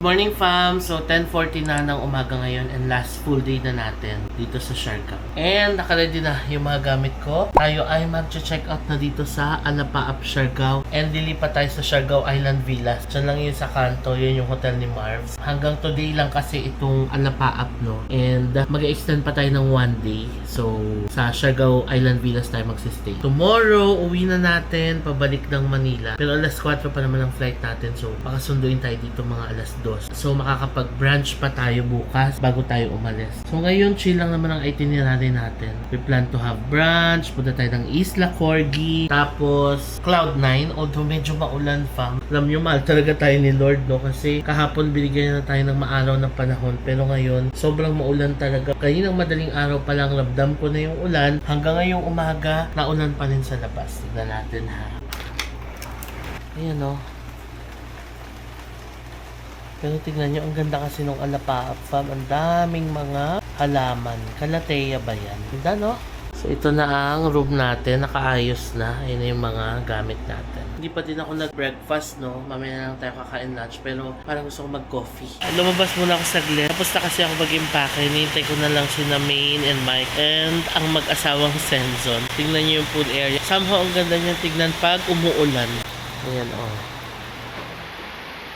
Morning fam! So 10:40 na ng umaga ngayon and last full day na natin dito sa Siargao. And nakaready na yung mga gamit ko. Tayo ay mag-check out na dito sa Alapaap, Siargao. And lilipat tayo sa Siargao Island Villas. Diyan lang yun sa kanto, yun yung hotel ni Marvs. Hanggang today lang kasi itong Alapaap, no? And mag-extend pa tayo ng one day. So sa Siargao Island Villas tayo magsistay. Tomorrow, uwi na natin pabalik ng Manila. Pero alas 4 pa naman ang flight natin. So baka sunduin tayo dito mga alas 2. So makakapag-brunch pa tayo bukas bago tayo umalis. So ngayon chill lang naman ang itinerary natin. We plan to have brunch, punta tayo ng Isla Corgi, tapos Cloud9, although medyo maulan fam. Alam nyo, mahal talaga tayo ni Lord, no? Kasi kahapon binigyan na tayo ng maaraw ng panahon, pero ngayon sobrang maulan talaga. Kaninang madaling araw pa lang ramdam ko na yung ulan. Hanggang ngayong umaga, naulan pa rin sa labas. Tignan natin ha. Ayan o. Pero tignan nyo, ang ganda kasi nung Alapaap fam. Ang daming mga halaman. Calathea ba yan? Ganda, no? So, ito na ang room natin. Nakaayos na. Ayan na yung mga gamit natin. Hindi pa din ako nag-breakfast, no? Mamaya na lang tayo kakain lunch. Pero parang gusto ko mag-coffee. Lumabas muna ako saglit. Tapos na kasi ako mag-impake. Nihintay ko na lang si Maine and Mike. And ang mag-asawang Senzon. Tignan nyo yung pool area. Somehow, ang ganda niya tignan pag umuulan. Ayan, oh.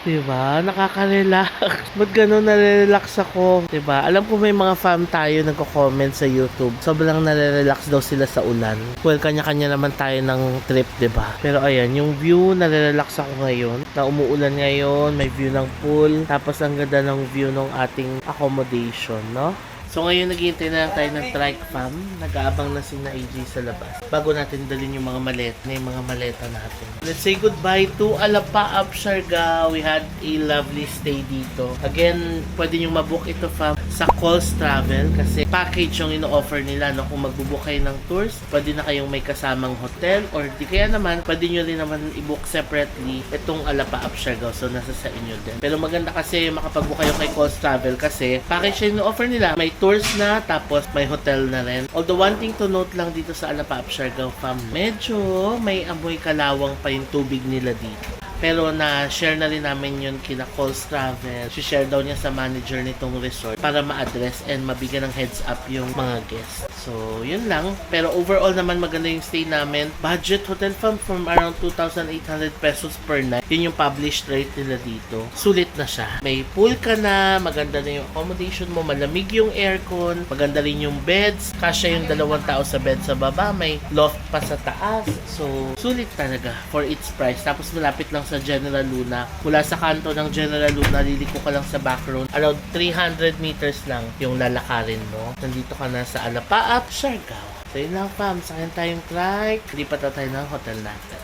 Diba? Nakaka-relax. Ba't gano'n nare-relax ako? Diba? Alam ko may mga fam tayo nagko-comment sa YouTube. Sobrang nare-relax daw sila sa ulan. Well, kanya-kanya naman tayo ng trip, diba? Pero ayan, yung view, nare-relax ako ngayon. Na umuulan ngayon, may view ng pool. Tapos ang ganda ng view ng ating accommodation, no? So ngayon naghihintay na lang tayo ng trike fam. Nag-aabang na si AJ sa labas. Bago natin dalhin yung mga maleta natin. Let's say goodbye to Alapaap, Siargao. We had a lovely stay dito. Again, pwede nyo mabook ito fam sa Coles Travel kasi package yung ino-offer nila, no? Kung magbubook kayo ng tours, pwede na kayong may kasamang hotel or di kaya naman, pwede nyo rin naman i-book separately itong Alapaap, Siargao. So nasa sa inyo din. Pero maganda kasi makapag-book kayo kay Coles Travel kasi package yung ino-offer nila. May tours na, tapos may hotel na rin. Although one thing to note lang dito sa Alapaap, Siargao fam, medyo may amoy kalawang pa yung tubig nila dito. Pero na-share na rin namin yun kina Coles Travel. Si-share daw niya sa manager nitong resort para ma-address and mabigyan ng heads up yung mga guests. So, yun lang. Pero overall naman maganda yung stay namin. Budget hotel from around 2,800 pesos per night. Yun yung published rate nila dito. Sulit na siya. May pool ka na, maganda na yung accommodation mo, malamig yung aircon, maganda rin yung beds. Kasya yung 2 tao sa bed sa baba, may loft pa sa taas. So, sulit talaga for its price. Tapos malapit lang sa General Luna. Mula sa kanto ng General Luna, liliko ka lang sa back road. Around 300 meters lang yung lalakarin mo. Nandito ka na sa Alapaap, Siargao. So yun lang fam, sakayan tayong trike. Lipat na tayo ng hotel natin.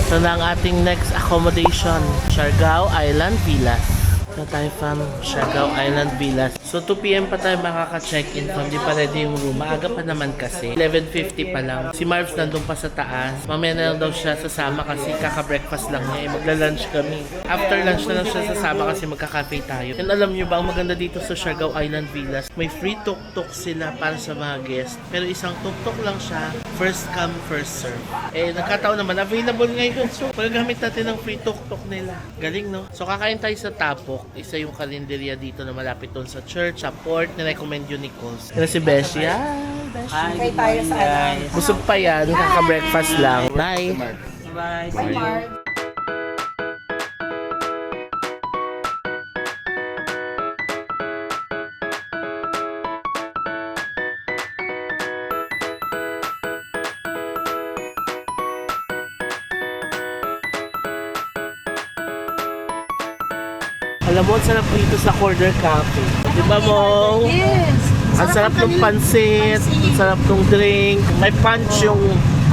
So na ang ating next accommodation, Siargao Island Villas. Na tayo fam, Siargao Island Villas. So 2 PM pa tayo makaka-check-in fam. Di pa ready yung room. Maaga pa naman kasi. 11:50 pa lang. Si Marvs nandun pa sa taas. Mamaya na lang daw siya sasama kasi kaka-breakfast lang niya. Magla-lunch kami. After lunch na lang siya sasama kasi magka-cafe tayo. And alam niyo ba, ang maganda dito sa Siargao Island Villas, may free tuk-tuk sila para sa mga guests. Pero isang tuk-tuk lang siya. First come, first serve. Eh, nagkataon naman. Available ngayon. So, magagamit natin ng free tuk-tuk nila. Galing, no? So, kakain tayo sa Tapok. Isa yung karinderya dito na malapit doon sa church, sa port. Nirecommend yun ni Coles. Yan si Beshi. Hi, tayo sa ano. Busog pa yan. Kaka-breakfast lang. Bye. Bye. Bye, Mark. Alam mo, ang sarap dito sa Corner Cafe. Di ba mo? Yes. Ang sarap ng pansit. Ang sarap ng drink. May punch yung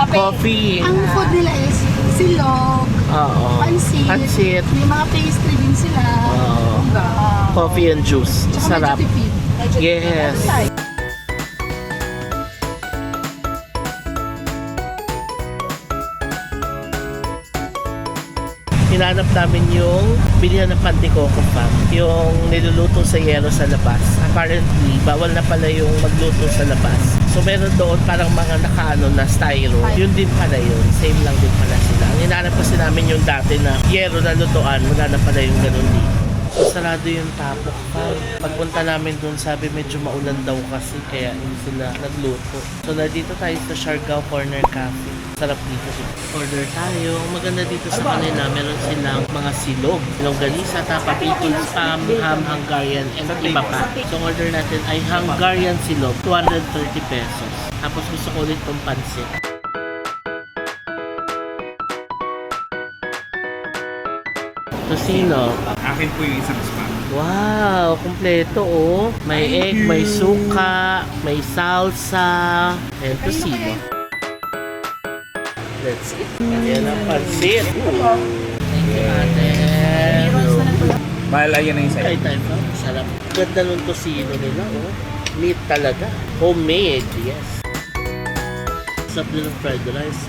coffee. Ang food nila is silog, Oo. pansit. May mga pastry din sila. Oo. Coffee and juice. Tsaka Sarap. medyo tipid. Yes. hinanap namin yung bilihan ng Panticoco Fam, yung niluluto sa yero sa labas. Apparently, bawal na pala yung magluto sa labas. So meron doon parang mga nakaano na styro. Yun din pala yun. Same lang din pala sila. Ang hinahanap kasi namin yung dati na yero na lutuan. Wala na pala yung ganun dito. So sarado yung tapok pa. Pagpunta namin doon, sabi medyo maulan daw kasi kaya hindi sila nagluto. So nandito tayo sa Siargao Corner Cafe. Sarap dito. Order tayo. Maganda dito sa kanila, meron silang mga silog, longganisa, tapa, pickle, spam, ham, Hungarian, and iba pa. So order natin ay Hungarian silog, 230 pesos. Tapos gusto ko ulit tong pansit. Tocino. Akin po yung isang spam. Wow, kumpleto oh. May egg, may suka, may salsa, and tocino. Let's eat. Ayan ang pansit. Thank you, ate. Mahal, ayan na yung Try sa'yo. tayo pa. Sarap. Ganda nung tocino nila oh. Meat talaga. Homemade, yes. Sarap din ng fried rice.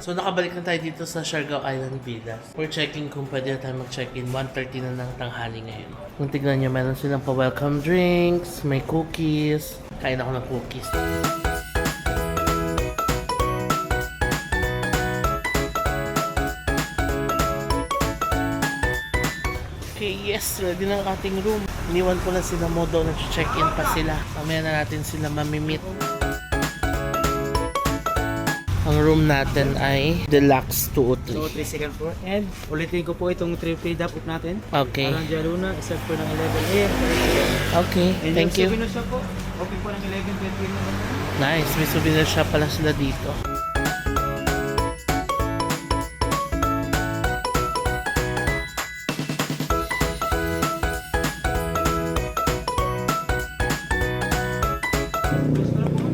So nakabalik na tayo dito sa Siargao Island Villas. We're checking kung pwede na tayo mag-check-in. 1:30 na ng tanghali ngayon. Kung tignan nyo, meron silang pa-welcome drinks, may cookies. Kain ako ng cookies. Okay, yes, ready na ang ating room. Iniwan ko na sila Modo, nag-check-in pa sila. Mamaya na natin sila mamimit. Ang room natin ay Deluxe 203. So, 3 second floor. And ulitin ko po itong 3 paid up natin. Okay. Aranja Luna, isa po ng 11 a.m. Okay, And thank you. yung souvenir shop po, open po ng 11:20 naman. Nice, may souvenir shop pala sila dito.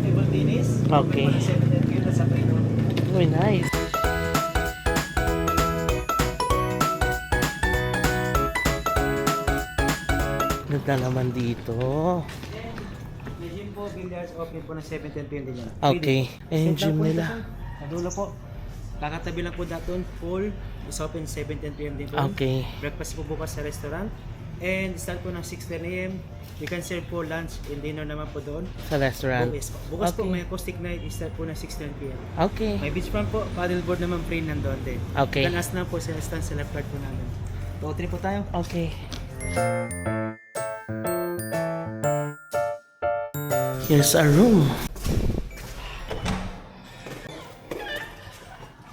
Table tennis. Okay. 7:10 na sa pino. Uy, nice. Ganda naman dito. May gym po, billiards, open po ng 7:10 p.m. din yan. Okay. Eh, yung gym nila. Nadulo po. Kakatabi lang po daton, pool is open 7:10 p.m. din po. Okay. Breakfast po bukas sa restaurant. And start po ng 6:10 a.m. You can serve po lunch and dinner naman po doon. Sa restaurant. Bukas po Okay. may acoustic night, start po ng 6:10 p.m. Okay. May beach front po, paddleboard naman free nandun din. Okay. Then as na po sa stand sa left part po namin. Road trip po tayo. Okay. Here's our room.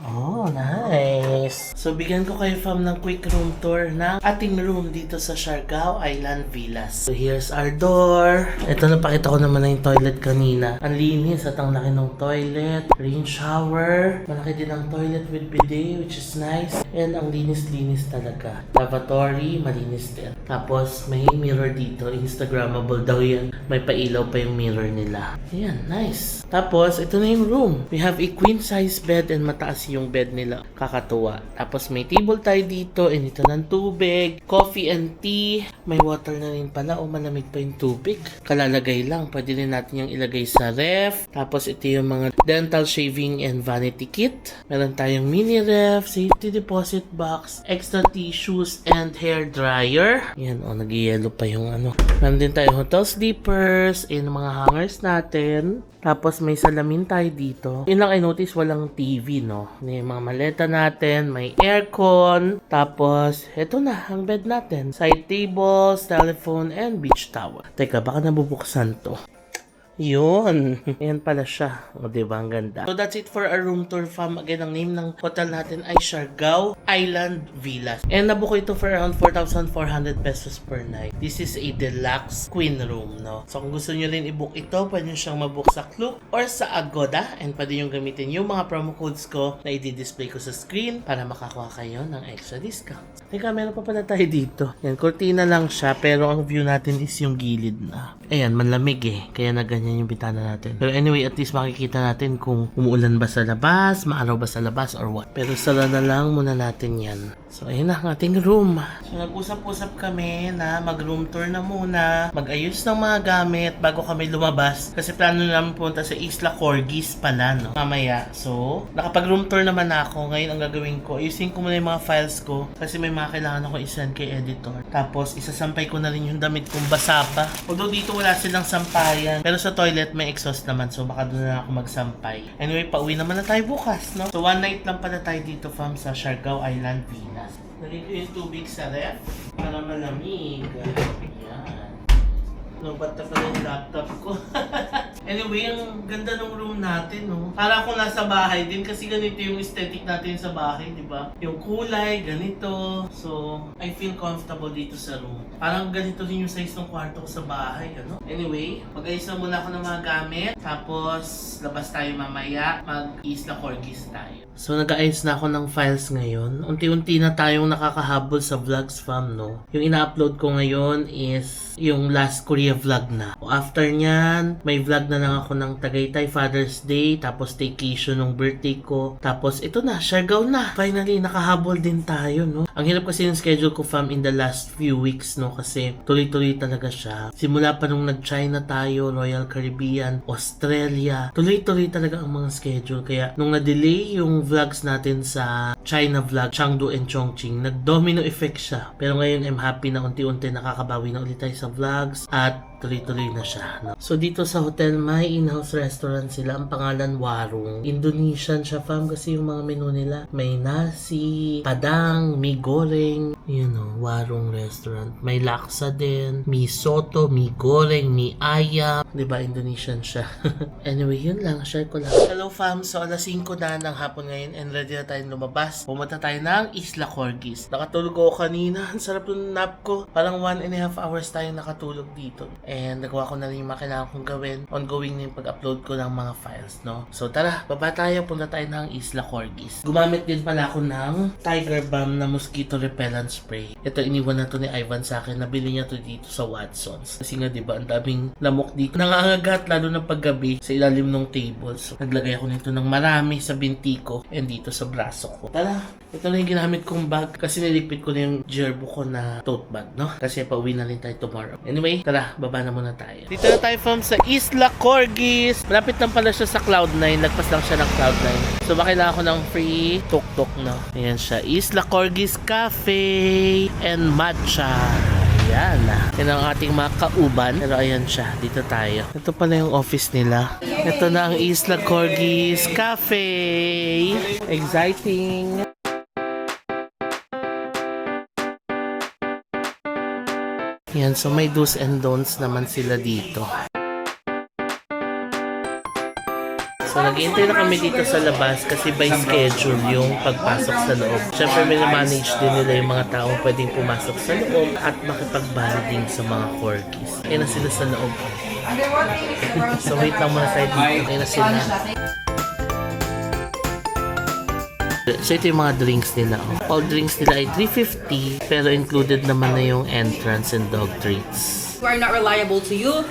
Oh, nice. So, bigyan ko kayo fam ng quick room tour ng ating room dito sa Siargao Island Villas. So, here's our door. Ito, napakita ko naman na yung toilet kanina. Ang linis at ang laki ng toilet. Rain shower. Malaki din ang toilet with bidet, which is nice. And ang linis-linis talaga. Lavatory, malinis din. Tapos, may mirror dito. Instagrammable daw yan. May pailaw pa yung mirror nila. Ayan, nice. Tapos, ito na yung room. We have a queen size bed and mataas yung bed nila. Kakatuwa. Tapos may table tayo dito. And ito ng tubig. Coffee and tea. May water na rin pala. O malamig pa yung tubig. Kalalagay lang. Pwede rin natin yung ilagay sa ref. Tapos ito yung mga dental shaving and vanity kit. Meron tayong mini ref, safety deposit box, extra tissues, and hair dryer. Yan o, nag-yellow pa yung ano. Meron din tayong hotel slippers and mga hangers natin. Tapos may salamin tayo dito. Yun lang I notice, walang TV, no? May mga maleta natin, may aircon. Tapos, eto na, ang bed natin. Side tables, telephone, and beach towel. Teka, baka nabubuksan to. Yun. Ayan pala siya. O, diba? Ang ganda. So, that's it for our room tour, fam. Again, ang name ng hotel natin ay Siargao Island Villas. And nabuko ito for around 4,400 pesos per night. This is a deluxe queen room, no? So, kung gusto nyo rin i-book ito, pwede nyo siyang mabook sa Klook or sa Agoda. And pwede nyo gamitin yung mga promo codes ko na i-display ko sa screen para makakuha kayo ng extra discount. Teka, meron pa pala tayo dito. Yan, kurtina lang siya, pero ang view natin is yung gilid na. Ayan, manlamig eh. Kaya na ganyan yung bitana natin. Pero anyway, at least makikita natin kung umuulan ba sa labas, maaraw ba sa labas, or what. Pero sala na lang muna natin yan. So, ayun na ang ating room. So, nag-usap-usap kami na mag-room tour na muna, mag-ayos ng mga gamit bago kami lumabas. Kasi plano namin punta sa Isla Corgis pala, no? Mamaya. So, nakapag-room tour naman ako. Ngayon, ang gagawin ko, ayusin ko muna yung mga files ko. Kasi may mga kailangan ako isend kay editor. Tapos, isasampay ko na rin yung damit kong basa pa. Although dito wala silang sampayan. Pero sa toilet may exhaust naman. So, baka doon na ako magsampay. Anyway, pauwi naman na tayo bukas, no? So, one night lang pala tayo dito, fam, sa Siargao Island, Venus. Nalito yung tubig sa ref para malamig. Ayan. Lobat na pala yung laptop ko. Anyway, ang ganda ng room natin, no? Para akong nasa bahay din kasi ganito yung aesthetic natin sa bahay, di ba? Yung kulay, ganito. So, I feel comfortable dito sa room. Parang ganito rin yung size ng kwarto ko sa bahay, ano? Anyway, mag-ayos na muna ako ng mga gamit. Tapos, labas tayo mamaya. Mag-Isla Corgis tayo. So, nag-ayos na ako ng files ngayon. Unti-unti na tayong nakakahabol sa vlogs, fam, no? Yung ina-upload ko ngayon is yung last Korea vlog na. O after nyan, may vlog na lang ako ng Tagaytay Father's Day, tapos staycation ng birthday ko. Tapos ito na, Siargao na. Finally, nakahabol din tayo, no? Ang hirap kasi yung schedule ko, fam, in the last few weeks, no? Kasi tuloy-tuloy talaga siya. Simula pa nung nag-China tayo, Royal Caribbean, Australia, tuloy-tuloy talaga ang mga schedule. Kaya nung na-delay yung vlogs natin sa China vlog, Chengdu and Chongqing, nag-domino effect siya. Pero ngayon, I'm happy na unti-unti nakakabawi na ulit tayo sa vlogs at tuloy-tuloy na siya, no? So dito sa hotel may in-house restaurant sila, ang pangalan Warung. Indonesian siya, fam, kasi yung mga menu nila may nasi, padang, mie goreng, yun, no? Warung restaurant. May laksa din, mie soto, mie goreng, mie ayam, diba? Indonesian siya. Anyway, yun lang, share ko lang. Hello, fam, so alas 5 na ng hapon ngayon and ready na tayong lumabas. Pumunta tayo ng Isla Corgis. Nakatulog ako kanina, ang sarap ng nap ko. Parang 1.5 hours tayong nakatulog dito. And nagawa ko na rin yung mga kailangan kong gawin. Ongoing na yung pag-upload ko ng mga files, no? So tara, baba tayo. Punta tayo ng Isla Corgis. Gumamit din pala ako ng Tiger Balm na mosquito repellent spray. Ito, iniwan na to ni Ivan sa akin. Nabili niya to dito sa Watsons. Kasi nga, diba, ang daming lamok dito. Nangangagat, lalo na paggabi sa ilalim ng table. So, naglagay ako nito ng marami sa binti ko and dito sa braso ko. Tara, ito na yung ginamit kong bag kasi niligpit ko na yung gerbo ko na tote bag, no? Kasi pauwi na rin tayo tomorrow. Anyway, tara, baba na muna tayo. Dito na tayo from sa Isla Corgis. Malapit lang pala siya sa Cloud9. Lagpas lang siya ng Cloud9. So, makailangan ko ng free tuk-tuk, no? Ayan siya. Isla Corgis Cafe and Matcha. Ayan. Yan ang ating mga kauban. Pero ayan siya. Dito tayo. Ito pala yung office nila. Ito na ang Isla Corgis Cafe. Exciting. Yan, so may do's and don'ts naman sila dito. So, nag-iintay na kami dito sa labas kasi by schedule yung pagpasok sa loob. Siyempre, may manage din nila yung mga taong pwedeng pumasok sa loob at makipag-banding sa mga corgis. Kaya na sila sa loob. So, wait lang muna tayo dito. Kaya na sila. So, ito yung mga drinks nila. All drinks nila ay $3.50 pero included naman na yung entrance and dog treats. Who are not reliable to you.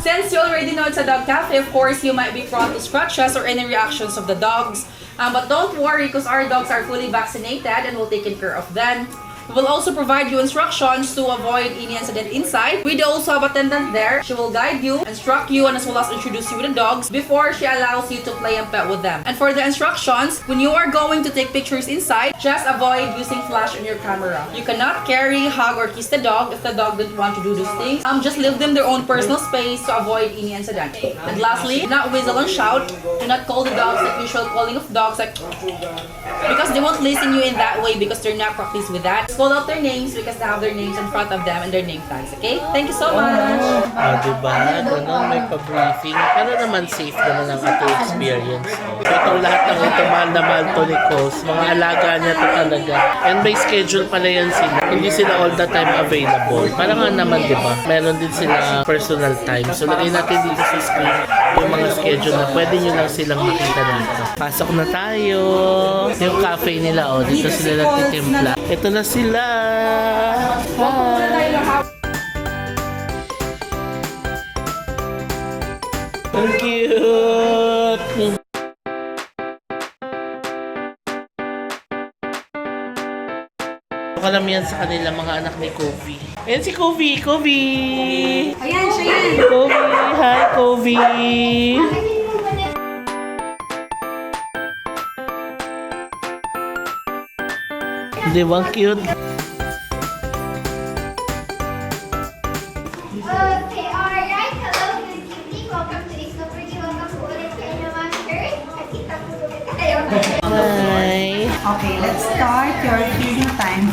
Since you already know it's a dog cafe, of course, you might be prone to scratches or any reactions of the dogs. But don't worry because our dogs are fully vaccinated and we'll take care of them. We will also provide you instructions to avoid any incident inside. We do also have attendant there. She will guide you, instruct you, and as well as introduce you to the dogs before she allows you to play and pet with them. And for the instructions, when you are going to take pictures inside, just avoid using flash on your camera. You cannot carry, hug, or kiss the dog if the dog doesn't want to do those things. Just leave them their own personal space to avoid any incident. And lastly, do not whistle and shout. Do not call the dogs like usual calling of dogs, like because they won't listen you in that way because they're not practiced with that. Call out their names because they have their names in front of them and their name tags, okay? Thank you so much! Diba? Ganun, may pa-briefing. Para naman safe naman ang ating experience. Itong lahat ng ito, mahal na mahal to ni Coles. Mga alaga niya to talaga. And by schedule pala yan sila. Hindi sila all the time available. Para nga naman, diba? Meron din sila personal time. So, lagay natin dito sa screen yung mga schedule na pwede nyo lang silang makita dito. Pasok na tayo. Yung cafe nila, oh. Dito sila nagtitimpla. Ito na sila. Hi! Ang cute! karamihan sa kanila mga anak ni Kobe. Ayan si Kobe! Kobe! Ayan, siya yan. Kobe! Hi, Kobe! Di ba? Ang cute. Okay, alright. Hello, good evening. Welcome to Isla Pretty. Welcome po ulit sa inyo mga shirt. Nakita po ulit tayo. Hi! Okay, let's start your feeding time.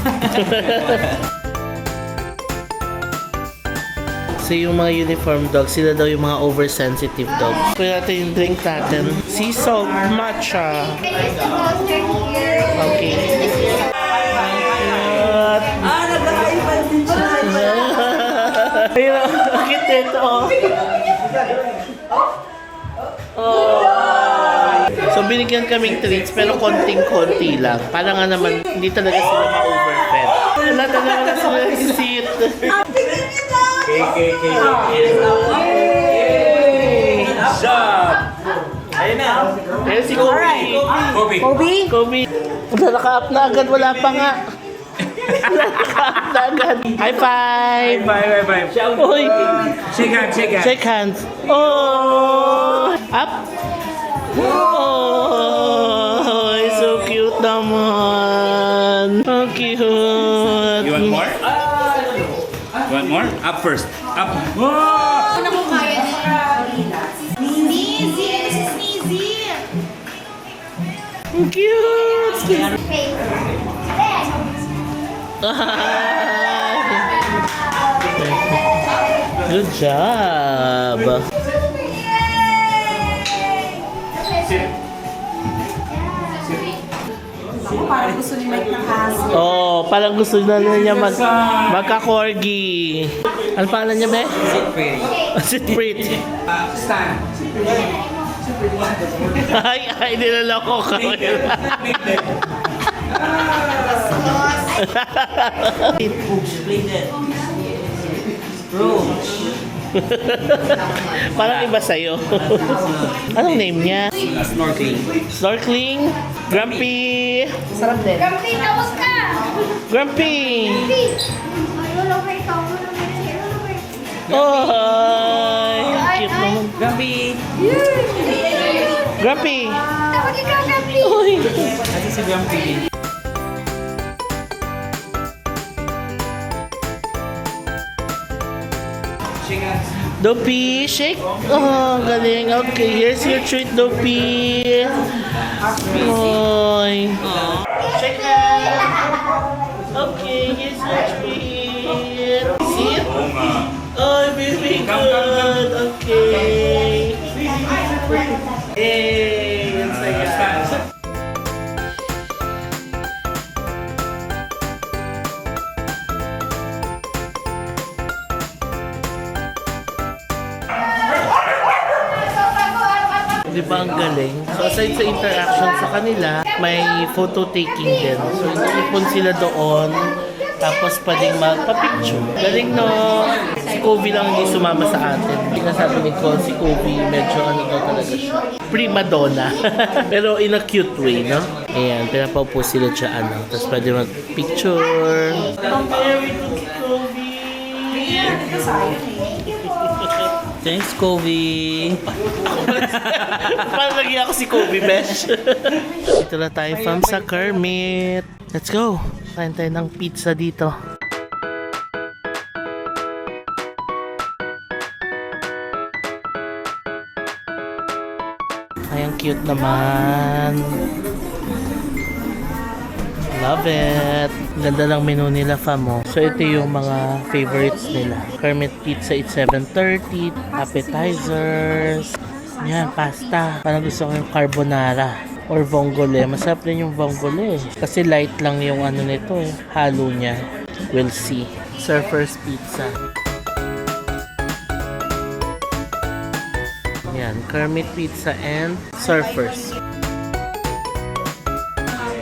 So yung mga uniform dogs, sila daw yung mga oversensitive dogs. Kaya natin yung drink natin. Sea salt matcha. And just the poster here. Okay. Nag-high-five din siya. Ayun, bakit ito? So binigyan kaming treats pero konting-konti lang. Para nga naman hindi talaga sila ma-overfed. Wala talaga na sila sit. Ayun na. Ayun si Kobe. Kobe. Naka-up na agad, wala pa nga. Naka-up na agad. High five! Bye. Uy! Shake hands. Shake hands. Oh! Up! Oh! So cute naman. So cute. You want more? You want more? Up first. Up. Ano ko kaya nila? Sneezy! Sneezy! Ang cute. Okay. Then, Good job. Ako parang gusto ni Mike ng kaso. Oh, parang gusto na niya magka-corgi. Ano pangalan niya, be? Sit pretty. Stand. Ay, nilaloko ko. Parang iba sa'yo. Anong name niya? Snorkeling. Snorkeling? Grumpy! Grumpy, tapos ka! Grumpy! Grumpy! Lolo, may ikaw. Lolo, may ikaw. Lolo, may ikaw. Oh, hi! Cute naman. Grumpy. Grumpy! Tapos ikaw, Grumpy! Uy! Kasi si Grumpy. Shake hands. Dopey, shake. Oh, galing. Okay, here's your treat, Dopey. Oy. Shake hands. Okay, here's your treat. Sit. Oh, baby, good. Okay. Hey, ang saya. Di ba ang galing? So aside sa interaction sa kanila, may photo taking din. So ipon sila doon, tapos pwedeng magpa-picture. Galing no? Si Kobe lang hindi sumama sa atin. Sinasabi ni Cole, si Kobe medyo ano daw talaga siya. Prima donna. Pero in a cute way, no? Ayan, pinapaupo sila siya ano. Tapos pwede mag-picture. Ang very good si Kobe! Thanks, Kobe. Parang lagi ako si Kobe, Besh. Dito na tayo from sa Kermit. Let's go. Kain tayo ng pizza dito. Ay, ang cute naman. Love it. Ganda ng menu nila, famo. So, ito yung mga favorites nila. Kermit Pizza, it's 7:30. Appetizers. Yan, pasta. Parang gusto ko yung carbonara. Or vongole. Masarap din yung vongole. Kasi light lang yung ano nito eh. Halo niya. We'll see. Surfer's Pizza. Yan, Kermit Pizza and Surfers.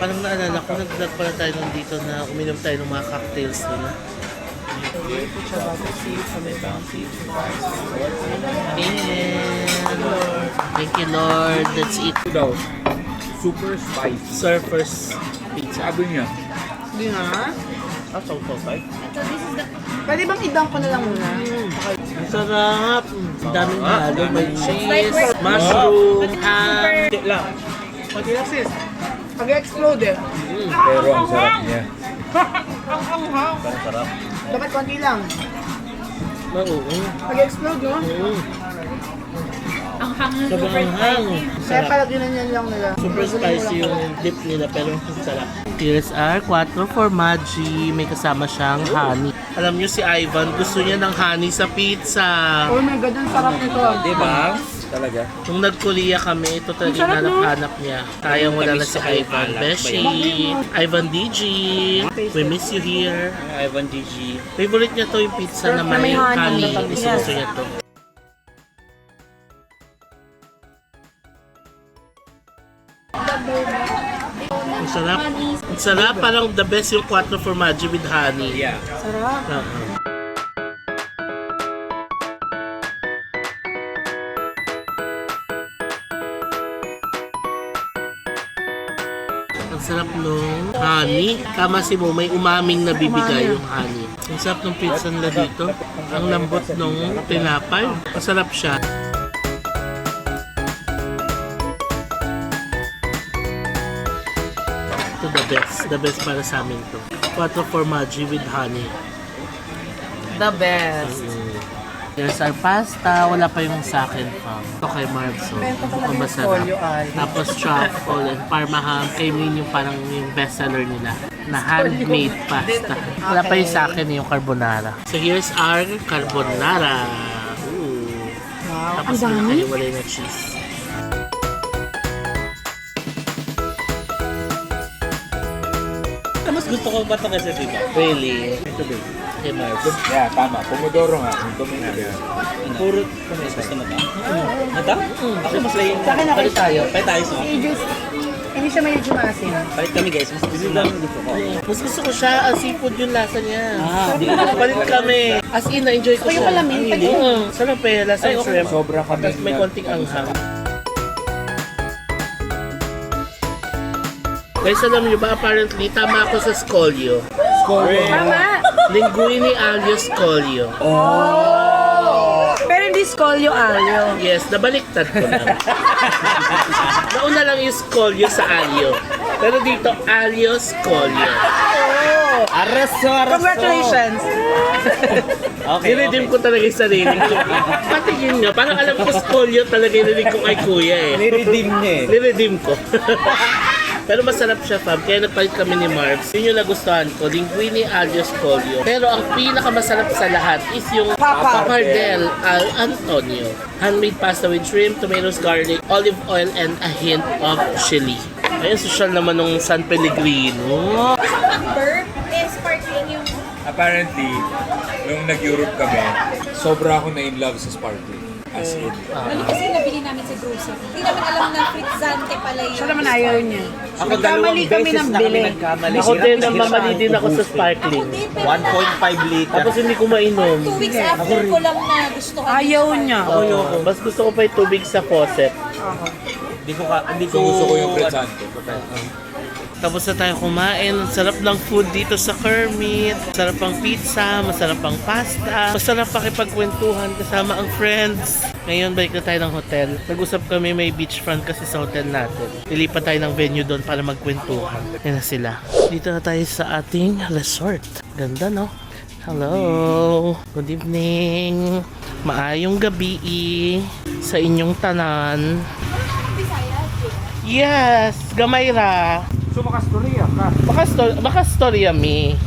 Parang naalala ko, nag-vlog pala tayo nandito na uminom tayo ng mga cocktails nila. Amen. Thank you, Lord. That's it. Daw. Super spicy. Surfers Pizza. Sabi niya. Hindi nga. Pwede bang idang ko na lang muna? Ang sarap. Ang daming halo. May cheese, mushroom, ham. lang. Pati lang sis. Pag-explode eh. Pero ang sarap niya. Dapat konti lang. Oo. Pag-explode, no? Sobrang hang. Kaya pala ginanyan lang nila. Super spicy yung dip nila pero ang sarap. Here's our 4 formaggi. May kasama siyang honey. Alam niyo si Ivan, gusto niya ng honey sa pizza. Oh my God, ang sarap nito. Di ba? Talaga. Nung nag-Korea kami, ito talaga yung hanap-hanap niya. Sayang wala na si Ivan. Beshi, Ivan DG. We miss you here. Ivan DG. Favorite niya to yung pizza na may honey. Gusto niya to. Ang sarap. Ang sarap. Parang the best yung 4 formaggi with honey. Yeah. Sarap. Ang sarap nung honey. Tama si Mo, may umaming na bibigay yung honey. Ang sarap nung pizza nila dito. Ang lambot nung tinapay. Masarap siya. Ito the best. The best para sa amin to. 4 formaggi with honey. The best. There's our pasta. Wala pa yung sa akin pa. Ito kay Marzo. Ito masarap. Tapos truffle and parma ham. Kay Min yung parang yung bestseller nila. Na handmade pasta. Wala pa yung sa akin yung carbonara. So here's our carbonara. Ooh. Wow, Tapos may kahiwalay na cheese. Mas gusto ko ba ito kasi diba? Really? Ito ba? Kay Marzo. Yeah, tama. Pomodoro nga. Puro mas gusto mo ito? Ito? Ako mas layin. Sa akin okay tayo. Palit tayo sa Hindi siya medyo maasim. Palit kami guys. Mas gusto lang gusto ko. Mas gusto ko siya. Ang seafood yung lasa niya. Di Palit kami. As in, na-enjoy ko siya. yung kalamin, pati- Sarap eh. Lasa yung shrimp. Sobra kami. Tapos may konting anghang. Guys, alam niyo ba, apparently, tama ako sa scolio. Tama. Linguini aglio scolio. Pero hindi scolio alio. Yes, nabaliktad ko lang. Nauna lang yung scolio sa alio. Pero dito, aglio scolio. Congratulations. Okay, Niredeem ko talaga yung sarili ko. Patingin nga, parang alam ko scolio talaga yung narinig ko kay kuya eh. Niredeem niya eh. Niredeem ko. Pero masarap siya, fam. Kaya nagpalit kami ni Marks. Yun yung nagustuhan ko. Linguini aglio scolio. Pero ang pinakamasarap sa lahat is yung papardelle al Antonio. Handmade pasta with shrimp, tomatoes, garlic, olive oil, and a hint of chili. Ayun, social naman nung San Pellegrino. Burp is sparkling yung... Apparently, nung nag-Europe kami, sobra ako na in love sa sparkling. As in. Bali kasi nabili namin sa grocery. Hindi namin alam na frizzante pala yun. Siya naman ayaw niya. Ako Nagkamali kami ng bili. Ako din, namamali din ako sa sparkling. 1.5 liter. Tapos hindi ko mainom. 2 weeks after ko lang na gusto ko. Ayaw niya. Mas gusto ko pa yung tubig sa faucet. Hindi ko Gusto ko yung frizzante. Tapos na tayo kumain. Ang sarap ng food dito sa Kermit. Masarap ang pizza, masarap ang pasta. Masarap pakipagkwentuhan kasama ang friends. Ngayon, balik na tayo ng hotel. Nag-usap kami, may beachfront kasi sa hotel natin. Lilipat tayo ng venue doon para magkwentuhan. Yan na sila. Dito na tayo sa ating resort. Ganda, no? Hello! Good evening! Maayong gabi sa inyong tanan. Yes! Gamayra! So makastorya ka. Baka storya mi.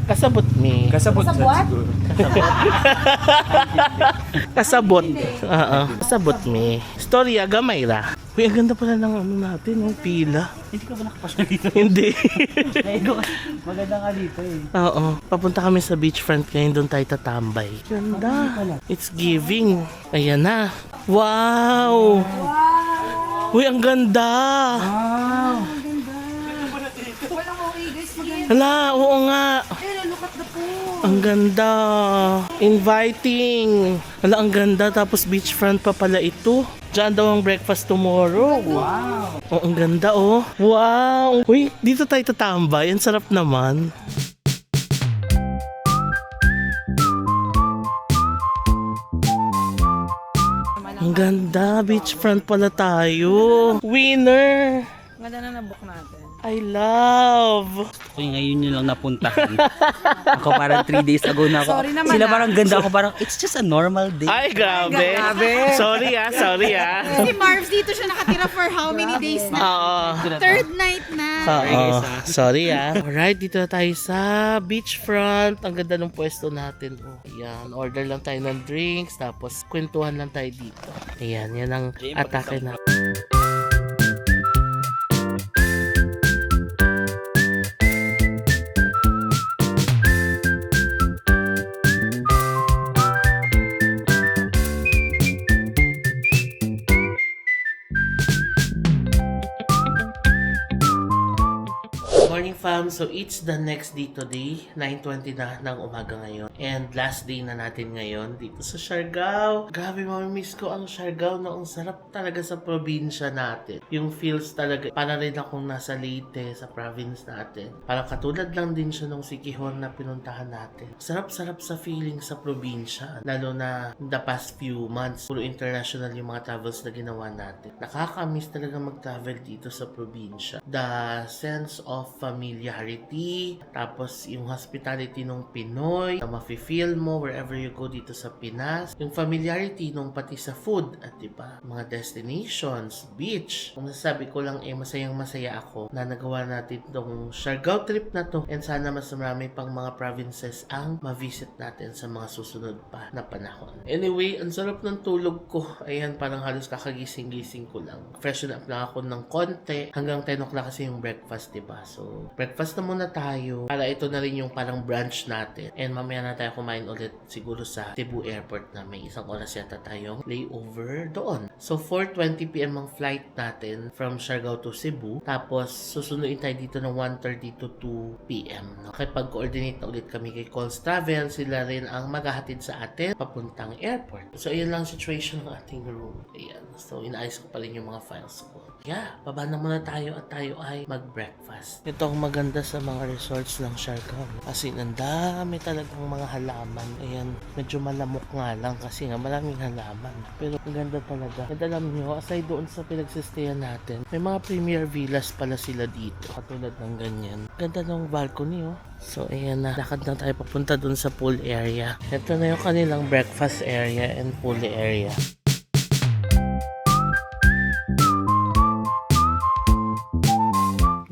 Kasabot mi. Kasabot sa siguro. Kasabot. Oo. Kasabot mi. Storya gamayra. Uy, ang ganda pala ng ano natin, yung pila. Hindi ka ba nakapasya dito? Hindi. Maganda nga dito eh. Oo. Papunta kami sa beachfront ngayon, doon tayo tatambay. Ganda. It's giving. Ayan na. Wow! Uy, ang ganda! Hala, oo nga. Look at the pool. Ang ganda. Inviting. Wala, ang ganda. Tapos beachfront pa pala ito. Diyan daw ang breakfast tomorrow. Wow. Oh, ang ganda oh. Wow. Uy, dito tayo tatambay. Ang sarap naman. Ang ganda. Beachfront pala tayo. Winner. Ganda na nabook natin. I love. Ako ngayon yun lang napuntahan. Ako parang 3 days ago na ako. Sorry naman, Sila ah. parang ganda ako parang it's just a normal day. Ay, grabe. Sorry ah. Si Marv's dito siya nakatira for how many days na? Oo. Third night na. Oo. Sorry ah. Alright, dito na tayo sa beachfront. Ang ganda ng pwesto natin. Oh, ayan. Order lang tayo ng drinks. Tapos kwentuhan lang tayo dito. Ayan, yan ang atake na. Morning fam, so it's the next day today, 9:20 na ng umaga ngayon. And last day na natin ngayon dito sa Siargao. Grabe, mamimiss ko ang Siargao na ang sarap talaga sa probinsya natin. Yung feels talaga, para rin akong nasa Leyte, sa province natin. Parang katulad lang din siya nung Siquijor na pinuntahan natin. Sarap-sarap sa feeling sa probinsya. Lalo na the past few months, puro international yung mga travels na ginawa natin. Nakakamiss talaga mag-travel dito sa probinsya. The sense of familiarity, tapos yung hospitality ng Pinoy na mafe-feel mo wherever you go dito sa Pinas, yung familiarity nung pati sa food at diba, mga destinations, beach. Kung nasasabi ko lang masayang masaya ako na nagawa natin tong Siargao trip na to, and sana mas marami pang mga provinces ang ma-visit natin sa mga susunod pa na panahon. Anyway, ang sarap ng tulog ko. Ayan, parang halos kakagising-gising ko lang. Freshen up lang ako ng konti. Hanggang 10 o'clock kasi yung breakfast, diba? So, breakfast na muna tayo. Para ito na rin yung parang brunch natin. And mamaya na tayo kumain ulit siguro sa Cebu Airport na may isang oras yata tayong layover doon. So, 4:20 p.m. ang flight natin from Siargao to Cebu. Tapos, susunodin tayo dito ng 1:30 to 2 p.m. No? Kapag-coordinate na ulit kami kay Coles Travel, sila rin ang maghahatid sa atin papuntang airport. So, ayan lang situation ng ating room. Ayan. So, inaayos ko pa rin yung mga files ko. Yeah, baba na muna tayo at tayo ay mag-breakfast. Ito ang maganda sa mga resorts ng Siargao. Kasi ang dami talagang mga halaman. Ayan, medyo malamok nga lang kasi nga maraming halaman. Pero ang ganda talaga. And alam nyo, aside doon sa pinagsistayan natin, may mga premier villas pala sila dito. Katulad ng ganyan. Ganda ng balcony oh. So ayan na, lakad na tayo papunta doon sa pool area. Ito na yung kanilang breakfast area and pool area.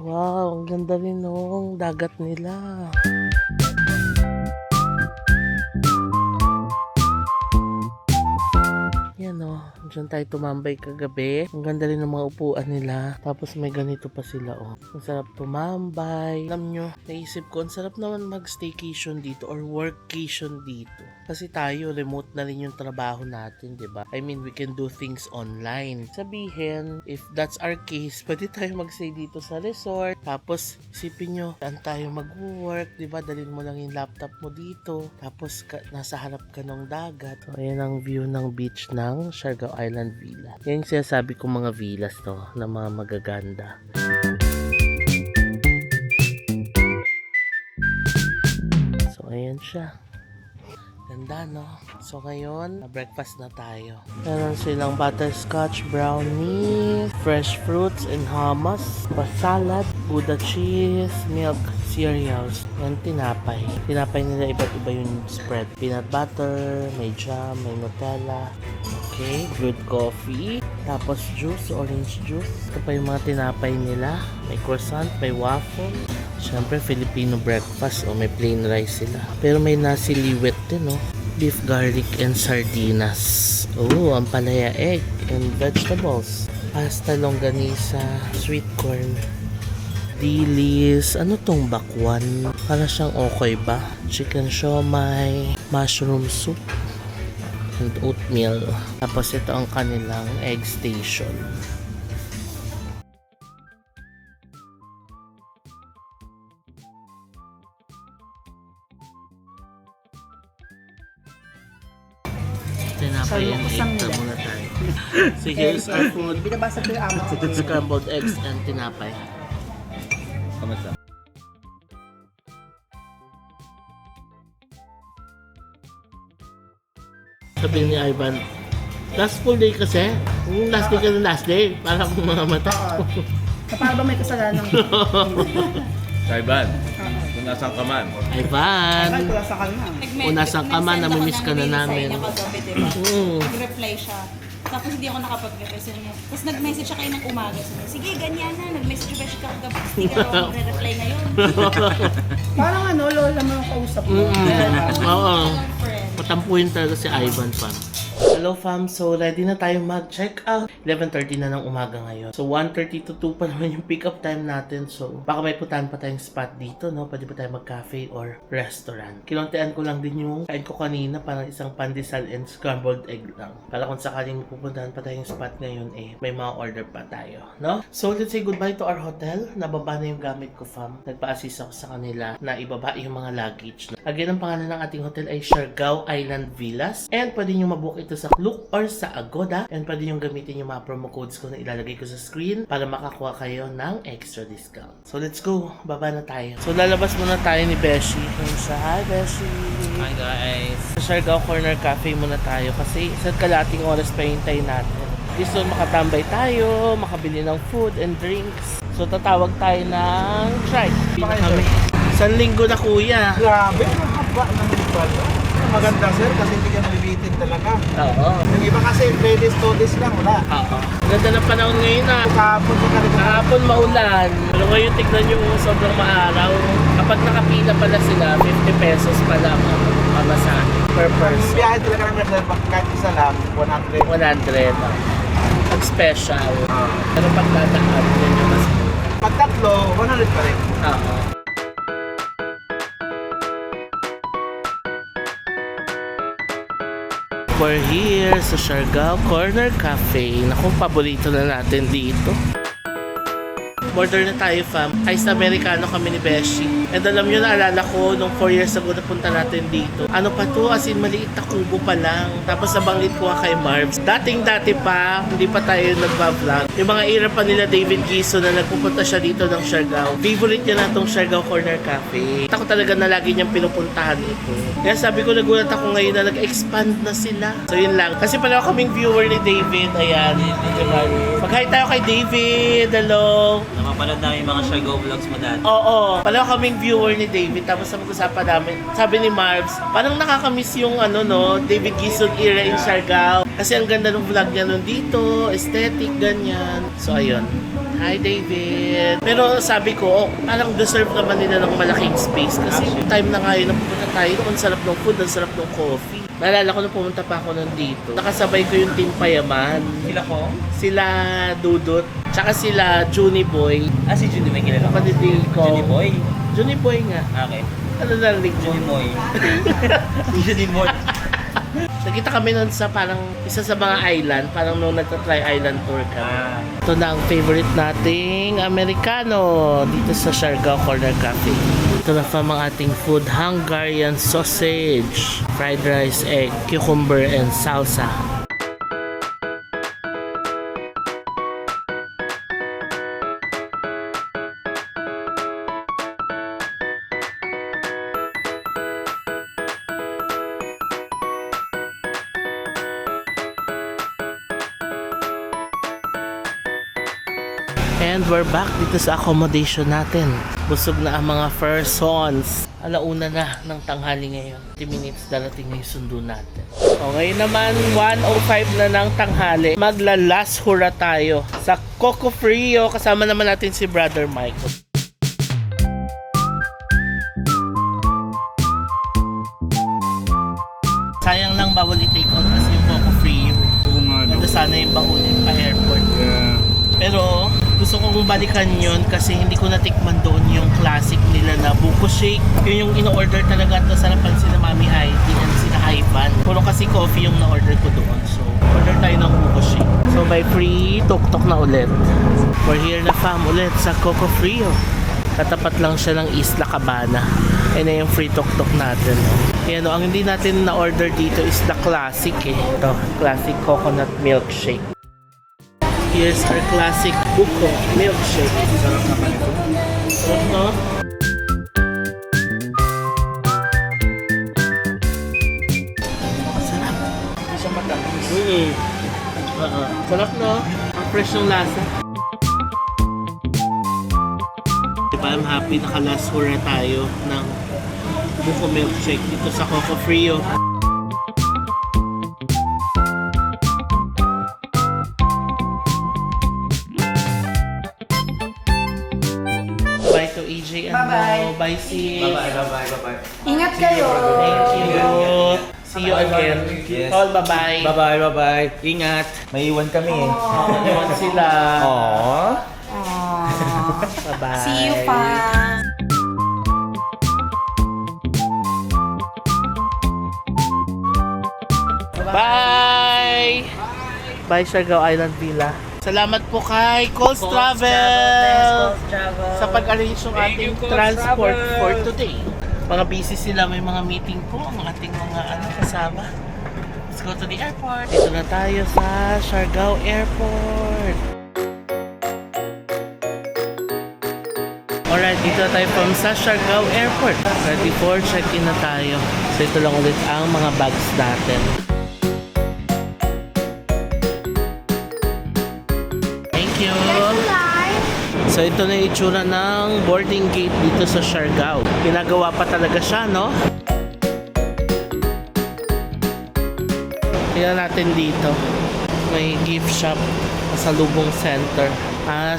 Wow, ang ganda rin nung dagat nila. Yan o, dyan tayo tumambay kagabi. Ang ganda rin ng mga upuan nila. Tapos may ganito pa sila o. Ang sarap tumambay. Alam nyo, naisip ko, ang sarap naman mag-staycation dito or workcation dito. Kasi tayo, remote na rin yung trabaho natin, diba? I mean, we can do things online. Sabihin, if that's our case, pwede tayo mag-stay dito sa resort. Tapos, isipin nyo, saan tayo mag-work, diba? Dalhin mo lang yung laptop mo dito. Tapos, nasa harap ka ng dagat. So, ayan ang view ng beach ng Siargao Island Villa. Yan yung sinasabi kong mga villas to, na mga magaganda. So, ayan siya. Ganda, no? So, ngayon, breakfast na tayo. Meron silang butterscotch brownie, fresh fruits and hummus, salad, Gouda cheese, milk, cereals, and tinapay. Tinapay nila iba't iba yung spread. Peanut butter, may jam, may Nutella. Okay, brewed coffee. Tapos juice, orange juice. Ito pa yung mga tinapay nila. May croissant, may waffle. Siyempre, Filipino breakfast. O, may plain rice sila. Pero may nasi liwet din, no? Beef, garlic, and sardinas. Oh, ampalaya egg and vegetables. Pasta, longganisa, sweet corn. Dilis. Ano tong bakwan? Para siyang okay ba? Chicken siomai, mushroom soup, and oatmeal. Tapos ito ang kanilang egg station. Tinapay and egg na muna tayo. So here's our food. Binabasa ko yung amo. Scrambled eggs and tinapay. Kamusta? Sabi ni Ivan, last full day kasi. Last day ka na last day. Para akong mga mata. Para ba may kasalanan? Saiban, kung nasaan ka man. Ivan! Wala sa kanya. Unasan ka man, namimiss ka na namin. Nag-reply siya. Tapos hindi ako nakapag-reply sa niya. Tapos nag-message siya kayo ng umaga. Sabi, sige, ganyan na. Nag-message ba siya kagabi? Hindi ka ako magre-reply ngayon. Parang ano, lola mo yung kausap mo. Oo. Friend. Patampuhin talaga si Ivan pa. Hello fam, so ready na tayo mag-check out. 11:30 na ng umaga ngayon. So 1:30 to 2 pa naman yung pick up time natin. So baka may putahan pa tayong spot dito, no? Pwede pa tayo mag-cafe or restaurant. Kinontean ko lang din yung kain ko kanina, parang isang pandesal and scrambled egg lang. Para kung sakaling pupuntahan pa tayong spot ngayon, may mga order pa tayo, no? So let's say goodbye to our hotel. Nababa na yung gamit ko fam. Nagpa-assist ako sa kanila na ibaba yung mga luggage. No? Again, ang pangalan ng ating hotel ay Siargao Island Villas. And pwede nyo mabook ito sa Klook or sa Agoda. And pwede nyo gamitin yung mga promo codes ko na ilalagay ko sa screen para makakuha kayo ng extra discount. So let's go. Baba na tayo. So lalabas muna tayo ni Beshi. Hi Beshi. Hi guys. Sa Siargao Corner Cafe muna tayo kasi isa't kalating oras pa hintayin natin. Gusto makatambay tayo, makabili ng food and drinks. So tatawag tayo ng Trike. Pina kami. Isang linggo na kuya. Grabe, ang haba naman pala. Maganda sir, kasi hindi ka nabibitin talaga. Oo. Yung iba kasi, 3 days, 2 days lang, wala. Oo. Ganda ng panahon ngayon na. Kahapon ka talaga. Kahapon maulan. Pero ngayon tignan nyo sobrang maaraw. Kapag nakapila pala sila, 50 pesos pa lang ang pamasahe per Yung person. biyahe talaga ng Mercedes, kahit isa lang, 100. 100. Pag special. Pero pag dadaan, yun yung mas Pag tatlo, 100 pa rin. Oo. We're here sa Siargao Corner Cafe. Naku, paborito na natin dito. Order na tayo fam. Ice Americano kami ni Beshi. And alam nyo, naalala ko nung 4 years ago na punta natin dito. Ano pa to? As in, maliit na kubo pa lang. Tapos nabanggit ko nga kay Marbs. Dating-dati pa, hindi pa tayo nagba-vlog. Yung mga era pa nila David Giso na nagpupunta siya dito ng Siargao. Favorite niya na itong Siargao Corner Cafe. Ako talaga na lagi niyang pinupuntahan ito. Kaya sabi ko, nagulat ako ngayon na nag-expand na sila. So yun lang. Kasi pala kaming viewer ni David. Ayan. Diba? Mag-hi tayo kay David. Hello. Napapanood namin yung mga Siargao vlogs mo dati. Oo. Pala kaming viewer ni David. Tapos napag-usapan namin. Sabi ni Marbs, parang nakakamiss yung David Gison era in Siargao. Kasi ang ganda ng vlog niya nun dito. Aesthetic, ganyan. So ayun. Hi David. Pero sabi ko, parang deserve naman nila ng malaking space. Kasi time na ngayon na pupunta tayo. Ang sarap ng food, ang sarap ng coffee. Naalala ko nung pumunta pa ako nun dito. Nakasabay ko yung Team Payaman. Sila ko? Sila Dudut. Tsaka sila Junie Boy. Si Junie may kilala ko. Kapatid ko. Junie Boy? Junie Boy nga. Okay. Ano narinig mo? Junie Boy. Junie Boy. Nakita kami nun sa parang isa sa mga island. Parang nung nagta-try island tour kami. Ito na ang favorite nating Americano dito sa Siargao Corner Cafe. Ito na pa mga ating food. Hungarian sausage, fried rice, egg, cucumber, and salsa. And we're back dito sa accommodation natin. Busog na ang mga persons. Alauna na ng tanghali ngayon. 10 minutes darating na yung sundo natin. O ngayon naman, 1:05 na ng tanghali. Maglalas hura tayo sa Coco Frio. Kasama naman natin si Brother Michael. Sayang lang bawal i-take out kasi yung Coco Frio. Ganda sana yung bakunin pa airport. Pero gusto kong balikan yun kasi hindi ko natikman doon yung classic nila na buko shake. Yun yung in-order talaga at sarapan sila Mami Heidi and sila Ivan. Puro kasi coffee yung na-order ko doon. So, order tayo ng buko shake. So, by free tuk-tuk na ulit. We're here na fam ulit sa Coco Frio. Katapat lang siya ng Isla Cabana. Ayan na yung free tuk-tuk natin. Ayan o, ang hindi natin na-order dito is the classic eh. Ito, classic coconut milkshake. Here's our classic buko milkshake. Sarap naman ito. Sarap, no? Sarap. Hindi siya matamis. Sarap, no? Ang fresh ng lasa. Diba, I'm happy naka-last word na tayo ng buko milkshake dito sa Coco Frio. Bye to EJ and Mo. Bye, sis. Bye-bye. Ingat kayo. Thank you. See you again. Yes. All bye-bye. Bye-bye. Ingat. May iwan kami eh. Iwan sila. Aww. Bye-bye. See you pa. Bye! Bye, Siargao Island Villa. Salamat po kay Coles Travel sa pag-arrange ng ating transport for today. Mga busy sila, may mga meeting po ang ating mga kasama. Let's go to the airport. Dito na tayo sa Siargao Airport. Alright, dito na tayo from sa Siargao Airport. Ready for check-in na tayo. So ito lang ulit ang mga bags natin. Thank you! So ito na yung itsura ng boarding gate dito sa Siargao. Ginagawa pa talaga siya, no? Tingnan natin dito. May gift shop sa Lubong Center.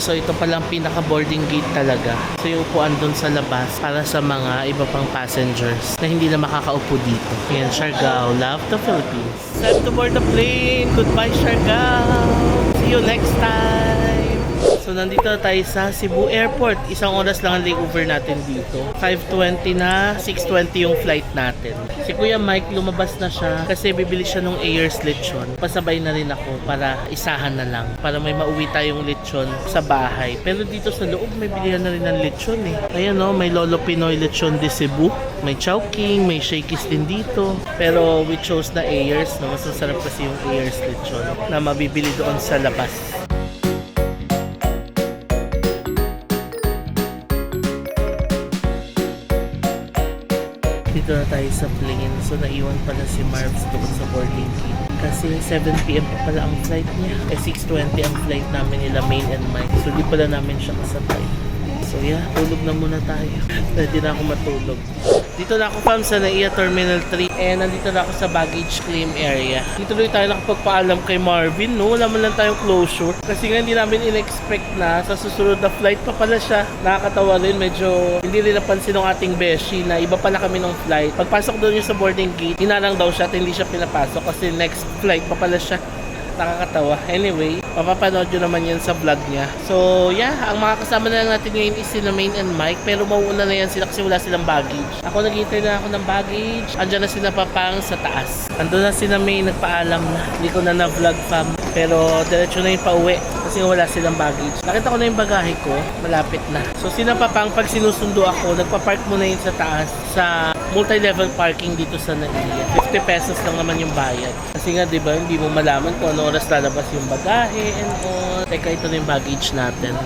So ito palang pinaka-boarding gate talaga. So yung upuan dun sa labas para sa mga iba pang passengers na hindi na makakaupo dito. Ayan, Siargao. Love the Philippines. Time to board the plane. Goodbye, Siargao. See you next time. So nandito na tayo sa Cebu Airport. Isang oras lang ang layover natin dito. 5:20 na, 6:20 yung flight natin. Si Kuya Mike lumabas na siya kasi bibili siya ng Ayers lechon. Pasabay na rin ako para isahan na lang. Para may mauwi tayong lechon sa bahay. Pero dito sa loob may bilihan na rin ng lechon eh. Ayan o, may Lolo Pinoy lechon de Cebu. May Chowking, may Shakey's din dito. Pero we chose na Ayers. No? Mas masarap kasi yung Ayers lechon na mabibili doon sa labas. Dito na tayo sa plane. So naiwan pala si Marvs doon sa boarding gate. Kasi 7 PM pa pala ang flight niya. 6:20 ang flight namin nila Main and Mike. So di pala namin siya kasabay. So yeah, tulog na muna tayo. Pwede na ako matulog. Dito na ako fam sa NAIA Terminal 3 and nandito na ako sa baggage claim area. Dito tuloy tayo nakapagpaalam kay Marvin, no? Wala man lang tayong closure. Kasi nga hindi namin in-expect na sa susunod na flight pa pala siya. Nakakatawa rin, medyo hindi rin napansin ng ating beshi na iba pala kami ng flight. Pagpasok doon yung sa boarding gate, hinarang daw siya at hindi siya pinapasok kasi next flight pa pala siya. Nakakatawa. Anyway, mapapanood nyo naman yan sa vlog niya. So, yeah, ang mga kasama na lang natin ngayon is sila Main and Mike. Pero mauuna na yan sila kasi wala silang baggage. Ako naghihintay na ako ng baggage. Andiyan na sila papang sa taas. Andun na sila Main, nagpaalam na. Hindi ko na na-vlog fam. Pero diretso na yung pauwi kasi wala silang baggage. Nakita ko na yung bagahe ko. Malapit na. So, sila papang pag sinusundo ako, nagpa-park muna yun sa taas sa multi-level parking dito sa NAIA. 50 pesos lang naman yung bayad. Kasi nga, di ba, hindi mo malaman kung ano oras lalabas yung bagahe and all. Teka, ito na yung baggage natin.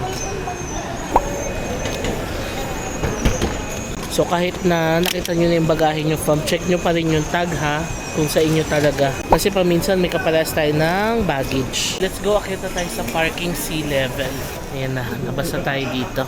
So kahit na nakita nyo na yung bagahe nyo fam, check nyo pa rin yung tag ha, kung sa inyo talaga. Kasi paminsan may kapalas tayo ng baggage. Let's go, akita tayo sa parking sea level. Ayan na, nabasa tayo dito.